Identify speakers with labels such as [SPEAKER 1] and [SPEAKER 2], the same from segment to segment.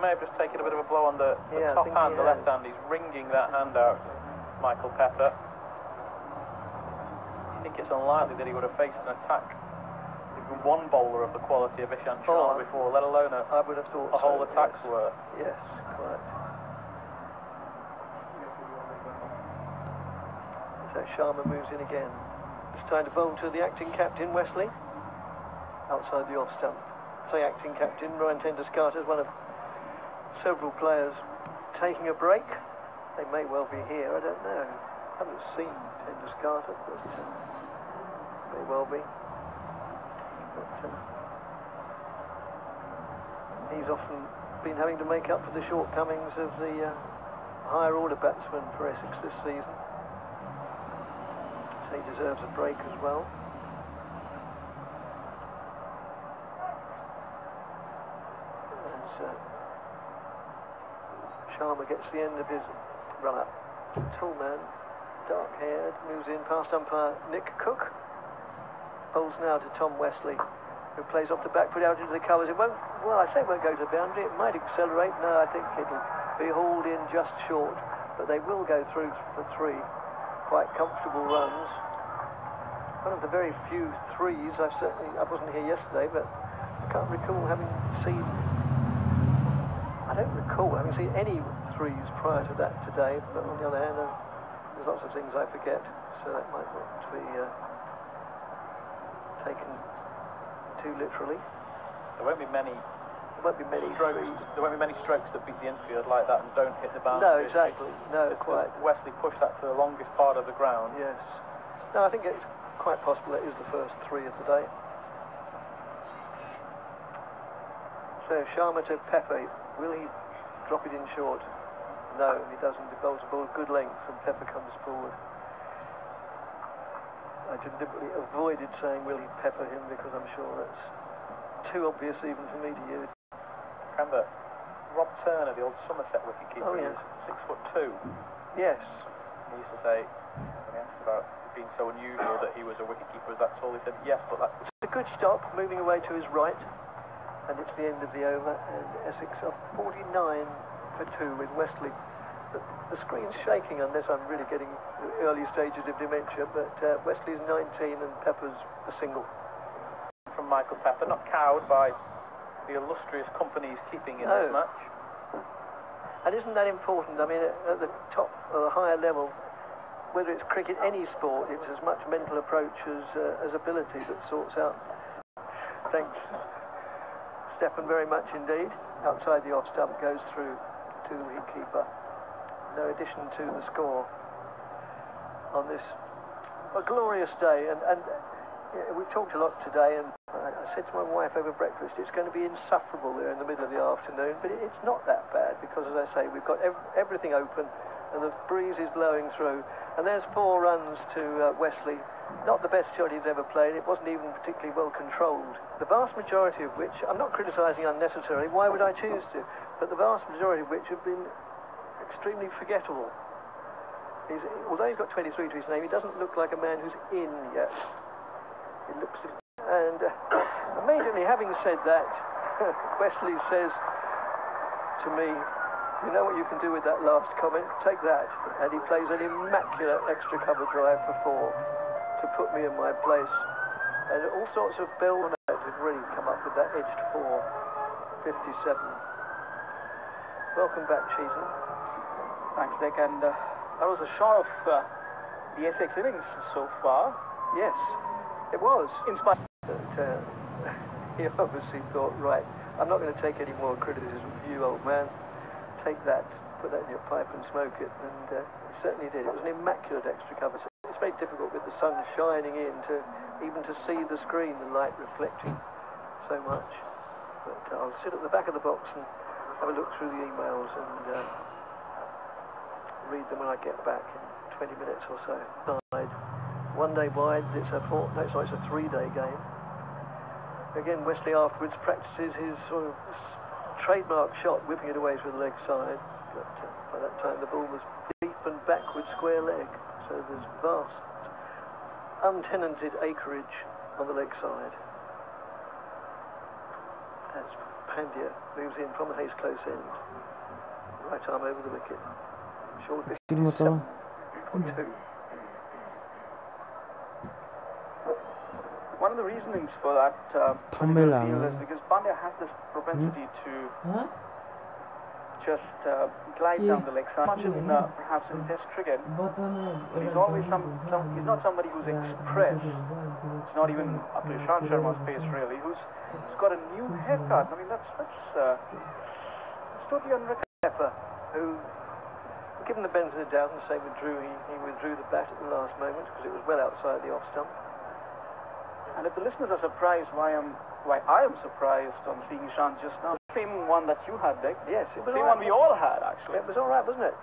[SPEAKER 1] may have just taken a bit of a blow on the top hand, the left hand. He's wringing that hand out, Michael Pepper. I think it's unlikely that he would have faced an attack even one bowler of the quality of Ishant Sharma before, let alone
[SPEAKER 2] I would have thought
[SPEAKER 1] a whole attack's worth.
[SPEAKER 2] Yes, quite. So Sharma moves in again. It's time to bowl to the acting captain, Wesley, outside the off stump. Say acting captain, Ryan Tenderskata is one of several players taking a break. They may well be here, I don't know. I haven't seen Tenderskata, but may well be. But, he's often been having to make up for the shortcomings of the higher order batsmen for Essex this season. So he deserves a break as well. As Sharma gets the end of his run-up. Tall man, dark-haired, moves in past umpire Nick Cook. Bowls now to Tom Wesley, who plays off the back foot out into the covers. It won't, well, I say it won't go to the boundary. It might accelerate. No, I think it'll be hauled in just short, but they will go through for 3 quite comfortable runs. One of the very few threes I wasn't here yesterday, but I can't recall having seen. I don't recall having seen any threes prior to that today. But on the other hand, there's lots of things I forget, so that might not be taken too literally.
[SPEAKER 1] There won't be many.
[SPEAKER 2] There won't be many
[SPEAKER 1] strokes. There won't be many strokes that beat the infield like that and don't hit the boundary.
[SPEAKER 2] No, exactly. No, quite.
[SPEAKER 1] Wesley pushed that to the longest part of the ground.
[SPEAKER 2] Yes. No, I think it's quite possible that is the first 3 of the day. So Sharma to Pepper. Will he drop it in short? No, he doesn't. He bowls a ball good length and Pepper comes forward. I deliberately avoided saying will he pepper him because I'm sure that's too obvious even for me to use.
[SPEAKER 1] Remember, Rob Turner, the old Somerset wicketkeeper, is 6'2".
[SPEAKER 2] Yes.
[SPEAKER 1] He used to say, when he asked about it being so unusual that he was a wicketkeeper that tall, he said, yes, but that's...
[SPEAKER 2] It's a good stop, moving away to his right, and it's the end of the over, and Essex are 49 for 2 with Wesley. The screen's shaking unless I'm really getting the early stages of dementia, but Wesley's 19 and Pepper's a single.
[SPEAKER 1] From Michael Pepper, not cowed by the illustrious company he's keeping in this match.
[SPEAKER 2] And isn't that important? I mean, at the top, or the higher level, whether it's cricket, any sport, it's as much mental approach as ability that sorts out. Thanks, Stephen, very much indeed. Outside the off stump, goes through to the wicketkeeper. No addition to the score on this glorious day, and we've talked a lot today, and I said to my wife over breakfast, it's going to be insufferable there in the middle of the afternoon, but it's not that bad because, as I say, we've got everything open and the breeze is blowing through, and there's 4 runs to Wesley. Not the best shot he's ever played. It wasn't even particularly well controlled, the vast majority of which, I'm not criticising unnecessarily, why would I choose to, but the vast majority of which have been extremely forgettable. Although he's got 23 to his name, he doesn't look like a man who's in yet. He looks, and immediately having said that, Wesley says to me, you know what you can do with that last comment? Take that. And he plays an immaculate extra cover drive for 4 to put me in my place. And all sorts of Bill had really come up with that edged 4, 57. Welcome back, Cheatham.
[SPEAKER 1] Thanks, Nick, and that was a shot of the Essex innings so far.
[SPEAKER 2] Yes, it was. In spite of that, he obviously thought, right, I'm not going to take any more criticism from you, old man. Take that, put that in your pipe and smoke it, and he certainly did. It was an immaculate extra cover. So it's very difficult with the sun shining in to even to see the screen, the light reflecting so much. But I'll sit at the back of the box and have a look through the emails and read them when I get back in 20 minutes or so. 1 day wide, it's a 3-day game. Again, Wesley afterwards practices his sort of trademark shot, whipping it away through the leg side. But by that time the ball was deep and backward square leg, so there's vast untenanted acreage on the leg side. As Pandya moves in from the Hayes close end. Right arm over the wicket. Short wicket. 7.2.
[SPEAKER 1] One of the reasonings for that particular field is because Pandya has this propensity to just glide down the leg side, much in perhaps in Test cricket. But he's always he's not somebody who's expressed. It's not even up to Ishant Sharma's pace really. Who's got a new haircut. I mean that's totally unrecognized.
[SPEAKER 2] Pepper, who, given the benefit of the doubt and say he withdrew the bat at the last moment because it was well outside the off stump.
[SPEAKER 1] And if the listeners are surprised why I am surprised on seeing Ishant just now, same one that you had, Dick.
[SPEAKER 2] Yes, it was
[SPEAKER 1] same one we all had actually.
[SPEAKER 2] It was all right, wasn't it?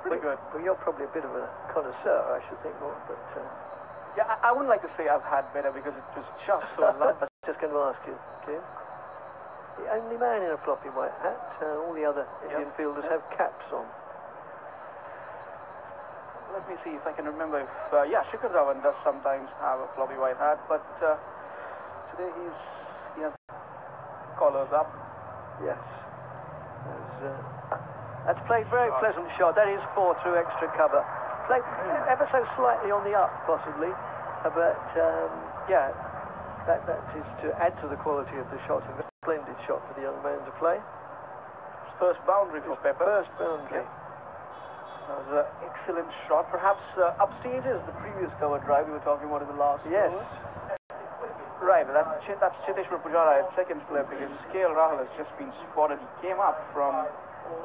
[SPEAKER 1] Pretty good.
[SPEAKER 2] Well, you're probably a bit of a connoisseur, I should think, more, but
[SPEAKER 1] yeah, I wouldn't like to say I've had better because it was just so lovely.
[SPEAKER 2] I was just going to ask you, Kim. The only man in a floppy white hat. All the other Indian fielders have caps on.
[SPEAKER 1] Let me see if I can remember if... Shikhar Dhawan does sometimes have a floppy white hat, but today he has collars up.
[SPEAKER 2] Yes. That's played very pleasant shot. That is 4 through extra cover. Played ever so slightly on the up, possibly. But, that is to add to the quality of the shot. A splendid shot for the young man to play.
[SPEAKER 1] First boundary for Pepper.
[SPEAKER 2] First boundary.
[SPEAKER 1] That was an excellent shot. Perhaps upstages the previous cover drive we were talking about in the last
[SPEAKER 2] Yes.
[SPEAKER 1] over. Right, that's Chiteshwar Pujara at second slip because KL Rahul has just been spotted. He came up from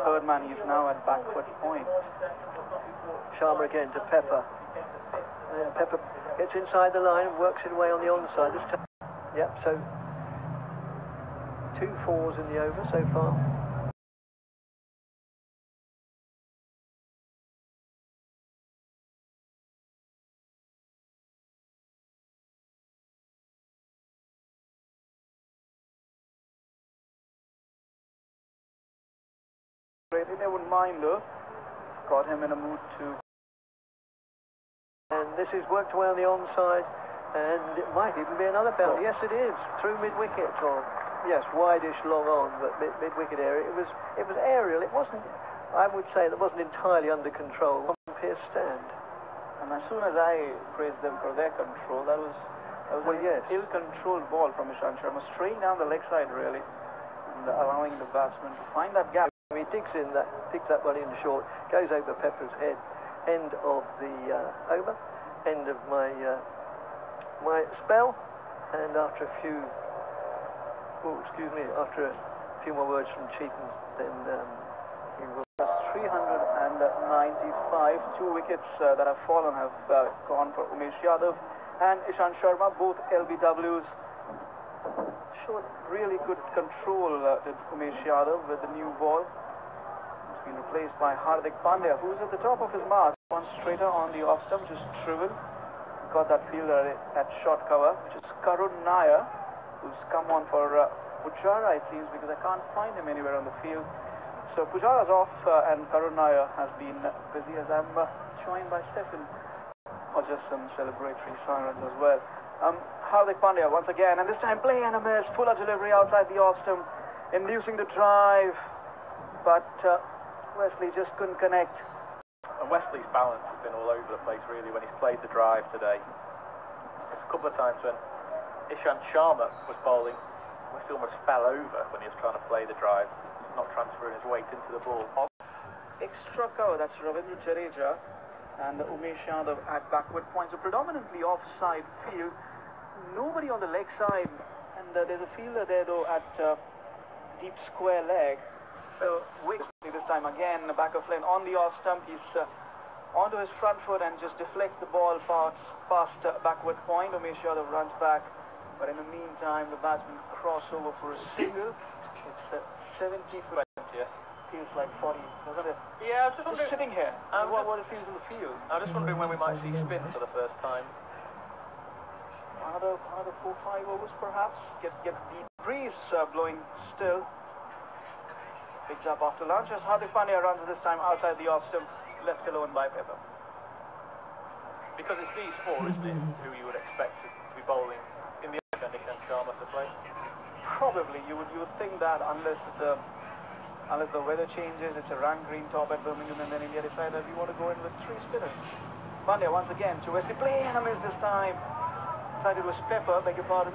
[SPEAKER 1] third man. He's now at backward point.
[SPEAKER 2] Sharma again to Pepper. And Pepper gets inside the line and works his way on the onside. This time. Yep, so 2 4s in the over so far.
[SPEAKER 1] They wouldn't mind though. Got him in a mood to.
[SPEAKER 2] And this is worked away on the onside, and it might even be another boundary. Yes, it is through mid-wicket, or yes, wideish long on, but mid-wicket area. It was aerial. It wasn't. I would say that wasn't entirely under control. Pierce stand.
[SPEAKER 1] And as soon as I praised them for their control, that was an ill-controlled ball from Ishant Sharma, straight down the leg side really, and allowing the batsman to find that gap.
[SPEAKER 2] He digs that one in short, goes over Pepper's head. End of the over, end of my spell, and after a few, after a few more words from Cheatham, then he will.
[SPEAKER 1] 395, 2 wickets that have fallen have gone for Umesh Yadav and Ishant Sharma, both LBWs. Showed really good control did Umesh Yadav with the new ball. He's been replaced by Hardik Pandya, who's at the top of his mark. One straighter on the off stump, just driven. Got that fielder at short cover, which is Karun Nair, who's come on for Pujara, it seems, because I can't find him anywhere on the field. So Pujara's off, and Karun Nair has been busy as I'm joined by Stephen. Or just some celebratory sirens as well. Hardik Pandya once again, and this time play and a miss, fuller delivery outside the off stump, inducing the drive, but Wesley just couldn't connect.
[SPEAKER 3] And Wesley's balance has been all over the place really when he's played the drive today. There's a couple of times when Ishant Sharma was bowling, Wesley almost fell over when he was trying to play the drive, not transferring his weight into the ball.
[SPEAKER 1] Extra cover, that's Ravindra Jadeja and Umesh Yadav at backward point. So predominantly offside field. Nobody on the leg side, and there's a fielder there though at deep square leg. So Wesley this time again, the back of lane on the off stump. He's onto his front foot and just deflects the ball past backward point. Umesh Yadav runs back, but in the meantime the batsman cross over for a single. It's 70 foot. Yeah. Feels like 40, doesn't it?
[SPEAKER 3] Yeah, I was just
[SPEAKER 1] sitting here. What it feels in the field.
[SPEAKER 3] I was just wondering when we might see spin for the first time.
[SPEAKER 1] Another 4-5 overs perhaps. Get the breeze blowing still. Picks up after lunch as Hardik Pandya runs this time outside the off stump, left alone by Pepper.
[SPEAKER 3] Because it's these four, isn't it, who you would expect to be bowling in the end and Ishant Sharma to play?
[SPEAKER 1] probably. You would think that unless the weather changes, it's a rank green top at Birmingham, and then India decide that we want to go in with 3 spinners. Pandya once again to Wesley, play and a miss this time. Thought it was Pepper, beg your pardon.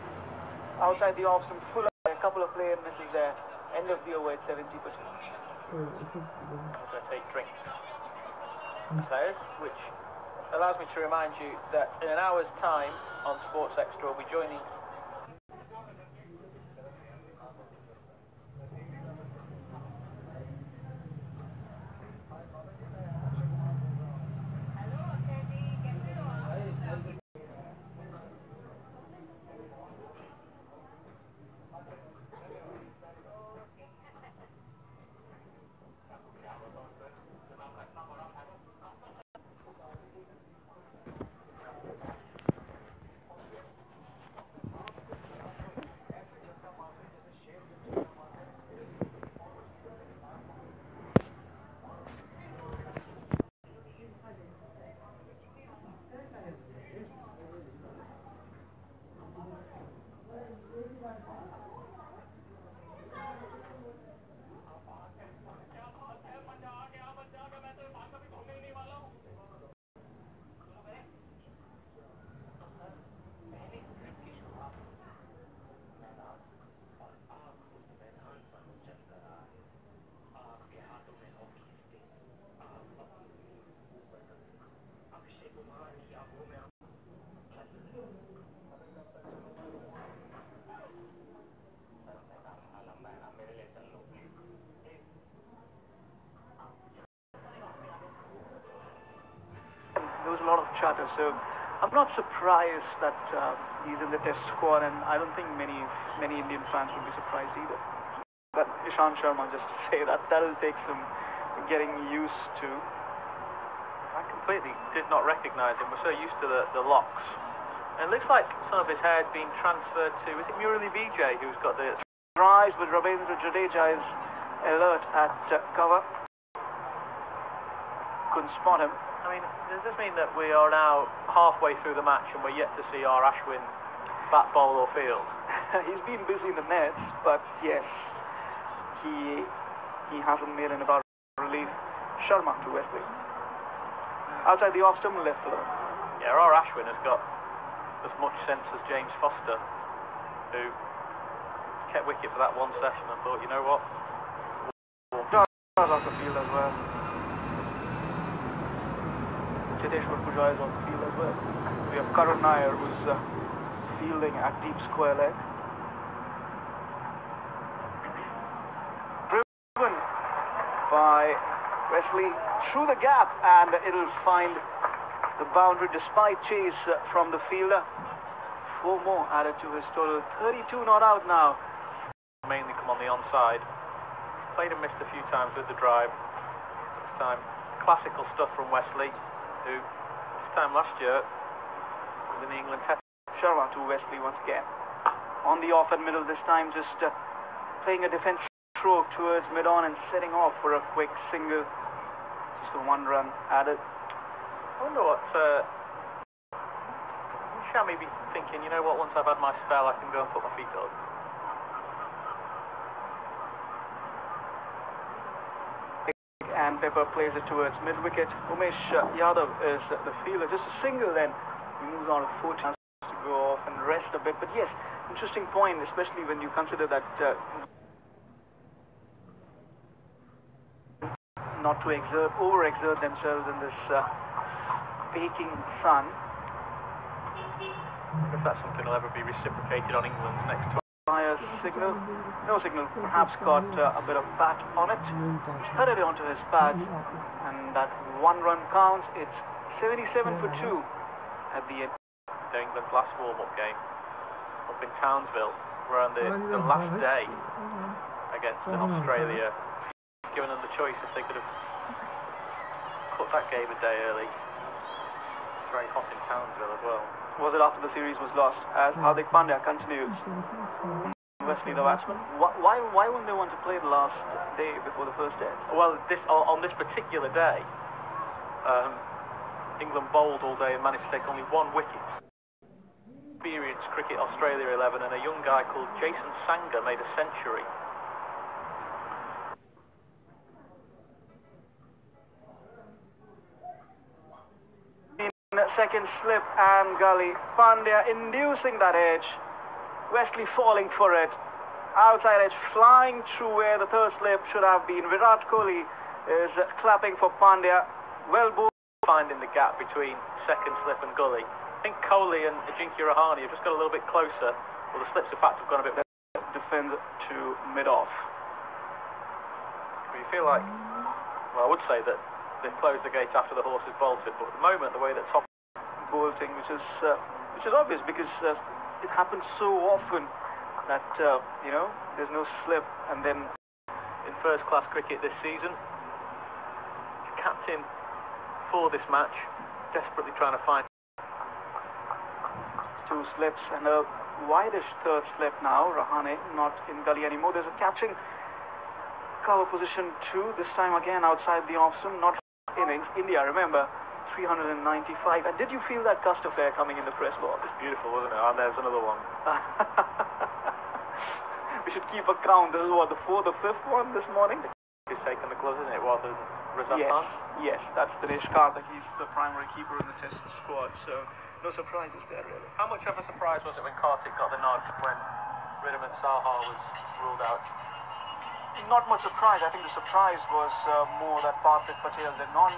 [SPEAKER 1] Outside the off stump, full a couple of play and misses there. End of the over at 70%.
[SPEAKER 3] I'm going to take drinks, players, which allows me to remind you that in an hour's time on Sports Extra we'll be joining
[SPEAKER 1] There was a lot of chatter, so I'm not surprised that he's in the test squad, and I don't think many Indian fans would be surprised either. But Ishant Sharma, just to say that'll take some getting used to.
[SPEAKER 3] I completely did not recognise him. We're so used to the locks. And it looks like some of his hair had been transferred to, is it Murali Vijay who's got the
[SPEAKER 1] Rise, but Ravindra Jadeja is alert at cover. Couldn't spot him.
[SPEAKER 3] I mean, does this mean that we are now halfway through the match and we're yet to see our Ashwin bat, bowl or field?
[SPEAKER 1] He's been busy in the nets, but yes, he hasn't made an about relief. Sharma to Wesley. Outside the off stump, left alone.
[SPEAKER 3] Yeah, our Ashwin has got as much sense as James Foster, who kept wicket for that one session and thought, you know what?
[SPEAKER 1] Off the field as well. Chiteshwar Pujara is on the field as well. We have Karun Nair who's fielding at deep square leg. Driven by Wesley through the gap, and it'll find the boundary despite chase from the fielder. 4 more added to his total. 32 not out now.
[SPEAKER 3] Mainly come on the onside. Played and missed a few times with the drive. This time, classical stuff from Wesley, who this time last year was in the England Test.
[SPEAKER 1] Sharma to Wesley once again. On the off and middle this time, just playing a defense stroke towards mid-on and setting off for a quick single. Just a 1 run added.
[SPEAKER 3] I wonder what Shami be thinking, you know what, once I've had my spell I can go and put my feet up.
[SPEAKER 1] And Pepper plays it towards mid-wicket. Umesh Yadav is the fielder. Just a single, then he moves on to 4 chances to go off and rest a bit. But yes, interesting point, especially when you consider that not to overexert themselves in this baking sun.
[SPEAKER 3] If that's something that'll ever be reciprocated on England's next tour.
[SPEAKER 1] Fire signal. No signal, perhaps got a bit of bat on it. Headed it onto his bat, and that 1 run counts. It's 77 for 2 at the end.
[SPEAKER 3] England's last warm-up game up in Townsville. We're on the last day against Australia. Given them the choice if they could have cut that game a day early. It's very hot in Townsville as well.
[SPEAKER 1] Was it after the series was lost? As Hardik Pandya continues. Wesley the batsman. Why wouldn't they want to play the last day before the first test?
[SPEAKER 3] Well, on this particular day, England bowled all day and managed to take only 1 wicket. experienced Cricket Australia 11, and a young guy called Jason Sangha made a century.
[SPEAKER 1] Second slip and gully. Pandya inducing that edge. Wesley falling for it. Outside edge flying through where the third slip should have been. Virat Kohli is clapping for Pandya. Well bowled.
[SPEAKER 3] Finding the gap between second slip and gully. I think Kohli and Ajinkya Rahane have just got a little bit closer. Well, the slips of fact have gone a bit
[SPEAKER 1] defend to mid-off.
[SPEAKER 3] You feel like, well, I would say that they've closed the gate after the horse is bolted, but at the moment the way that Top
[SPEAKER 1] bolting, which is obvious because it happens so often that you know, there's no slip, and then
[SPEAKER 3] in first-class cricket this season, the captain for this match desperately trying to find
[SPEAKER 1] two slips and a wideish third slip now. Rahane not in gully anymore. There's a catching cover position too, this time again outside the off-spin, not innings. India, remember, 395. And did you feel that gust of air coming in the press box?
[SPEAKER 3] It's beautiful, wasn't it? And there's another one.
[SPEAKER 1] We should keep a count. This is what, the fourth or fifth one this morning?
[SPEAKER 3] He's taken the gloves, isn't it, rather than Razak
[SPEAKER 1] Yes,
[SPEAKER 3] Khan?
[SPEAKER 1] yes, that's Dinesh Karthik. He's the primary keeper in the test squad, so no surprises there, really.
[SPEAKER 3] How much of a surprise was it when Karthik got the nod when Ridham Saha was ruled out?
[SPEAKER 1] Not much surprise. I think the surprise was more that Parthiv Patel did not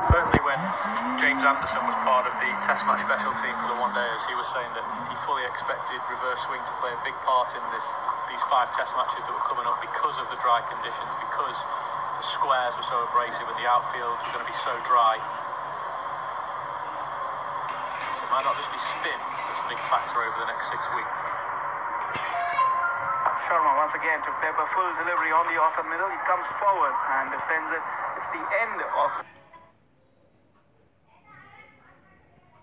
[SPEAKER 3] Certainly when James Anderson was part of the Test match special team for the one-dayers, he was saying that he fully expected reverse swing to play a big part in these 5 Test matches that were coming up because of the dry conditions, because the squares were so abrasive and the outfield was going to be so dry. It might not just be spin that's a big factor over the next 6 weeks.
[SPEAKER 1] Sharma once again to Pepper. Full delivery on the off middle. He comes forward and defends it. It's the end of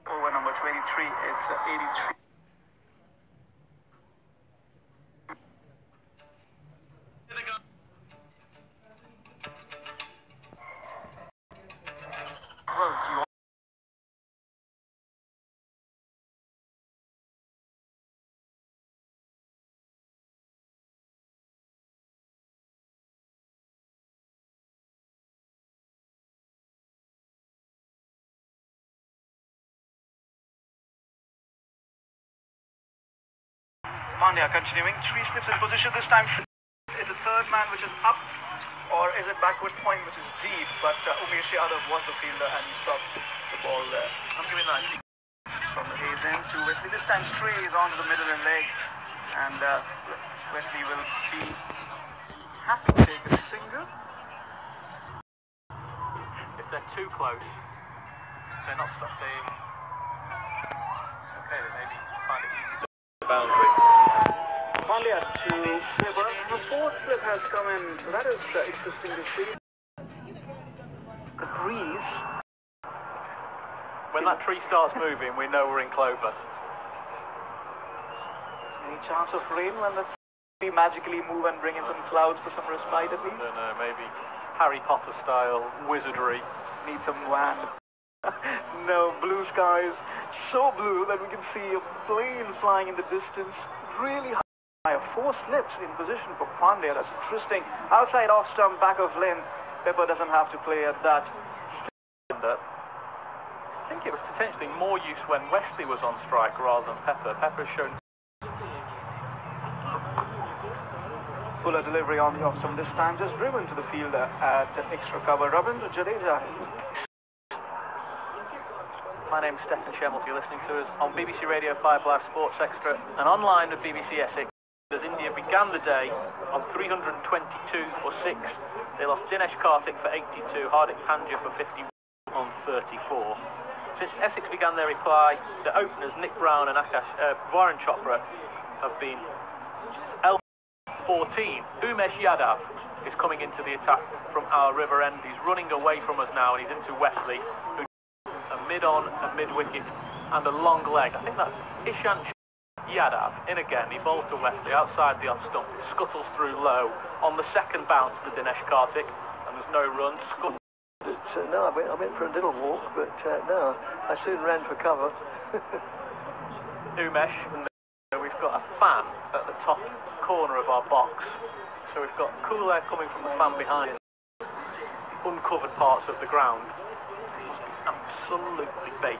[SPEAKER 1] over number 23. It's 83. Pandya continuing, 3 slips in position this time. Is the third man which is up, or is it backward point which is deep? But Umesh Yadav was the fielder and he stopped the ball there. I'm giving that from the Hayes end to Wesley. This time strays onto the middle and leg, and Wesley will be happy to take a single.
[SPEAKER 3] If they're too close, they're not stopping. Okay, they maybe find it easy to boundary.
[SPEAKER 1] Pandya to Weber. The fourth slip has come in. That is interesting to see. The breeze.
[SPEAKER 3] When that tree starts moving, we know we're in clover.
[SPEAKER 1] Any chance of rain when the tree magically move and bring in some clouds for some respite at least?
[SPEAKER 3] I don't know, maybe Harry Potter style wizardry.
[SPEAKER 1] Need some wand. No, blue skies. So blue that we can see a plane flying in the distance. Really high. 4 slips in position for Pandya. That's interesting. Outside off stump, back of lane. Pepper doesn't have to play at that.
[SPEAKER 3] I think it was potentially more use when Wesley was on strike rather than Pepper. Pepper's shown
[SPEAKER 1] fuller delivery on the off stump this time. Just driven to the fielder at extra cover. Ravindra Jadeja.
[SPEAKER 3] My name's Stephen Shemmelt. You're listening to us on BBC Radio 5 Live Sports Extra and online with BBC Essex. As India began the day on 322 for 6, they lost Dinesh Karthik for 82, Hardik Pandya for 51 on 34. Since Essex began their reply, the openers Nick Brown and Varun Chopra have been L14. Umesh Yadav is coming into the attack from our river end. He's running away from us now and he's into Wesley, who a mid-on, a mid-wicket and a long leg. I think that's Ishan Yadav in again. He bowls to Wesley outside the off stump. It scuttles through low on the second bounce to Dinesh Karthik and there's no run.
[SPEAKER 2] No, I went for a little walk, but no, I soon ran for cover.
[SPEAKER 3] Umesh, and we've got a fan at the top corner of our box. So we've got cool air coming from the fan behind uncovered parts of the ground. Absolutely baked.